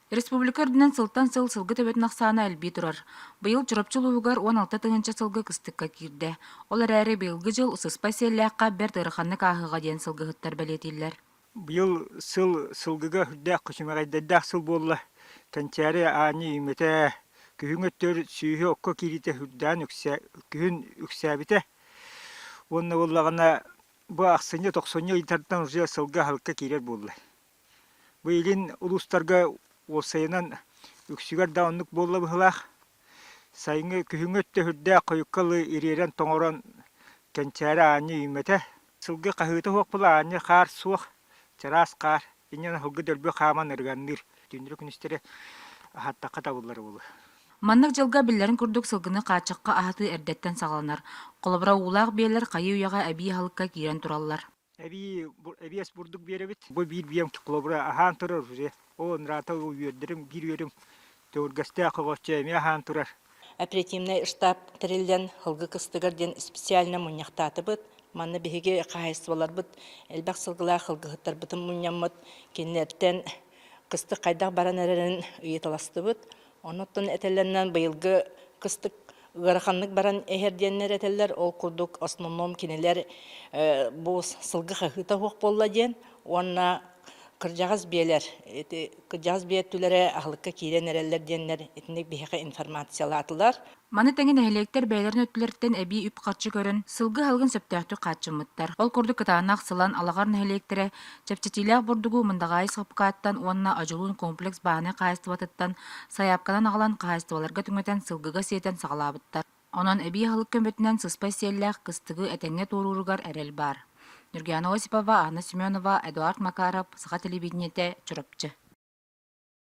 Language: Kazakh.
Республика үрдүнэн сылтан сылгы төбөтун ахсаана элбии турар. Быйыл Чурапчы улууһугар 16 тыгынча сылгы кыстыкка киирдэ. Ол эрээри быйылгы жыл сыспай сиэллээххэ бэрт ыараханнык ааһыаҕа диэн сылгыһыттар бэлиэтииллэр. Быйыл сылгыга хүрдэх кучумагайдадах сыл болла. Танчари аани имете күһүңөттөр сүйүһү окко киирите хүрдээн күһүн үксәбите. Онна боллагана бу ахсыня токсоня итартан уже сылга халка кирер болла. Быйылын улустарга осайынан үксүгөр даунлук болла быһылах. Сайыңы күһүңөттө хүрдэ койуккалы иререн тоңорон танчари аани имете сылгы кахыты хокпула аани хаар суох чарас каар инен хылгы дөлбө хааман ырганныр түнүрү күнүстери хаттакка табыллар болу. Маннык жылга биллерин курдук сылгыны каачакка ахаты эрдеттен сагаланар. Колобра уулаах биэлер кайы уяга әбии халыкка киирен тураллар. Эбиэс бурдук беребит. Бу бир бием колобра ахан турар уже. О нрата уйдерим бир өрüm төргәстә кыгыча эме ахан турар. Оперативный штаб терилден хылгы кыстыгарден специально муньяктаты быт. Манны биһиге кайсыбалар быт. Элбак сылгыла хылгыһыттар бытын муньяммыт. Киннеттен кыстык кайдак баран эрерин ыйталасты быт. Оноттон этелленнен быйылгы кыстык ыараханнык баран эхерденнер этеллер. Ол курдук основном кинелер бу сылгыһыта хок болла ден. Онна кыржагас биелер, кыржагас биеттүлере ахлыкка киирен эреллер деннер этинек биһиге информациялатылар. Маны тәңин әһелектер бәйләрен өттүләртен әбии үп катчы көрөн сылгы халгын сөптөктү катчымыттар. Ол курдук кытаанак сылан алагар әһелектере чепчетилях бурдугу мындагай сыпкаттан онна ажулун комплекс бааны кайыстыбатыттан саяпканан агалан кайыстыбаларга түңөтен сылгыга сиетен сагалабыттар. Онон әбии халык көмөтүнөн сыспай сиэллээххэ кыстыгы этеңне туруругар эрел бар. Нургиана Осипова, Анна Семенова, Эдуард Макаров, Саха телевидениете, Чурапчы.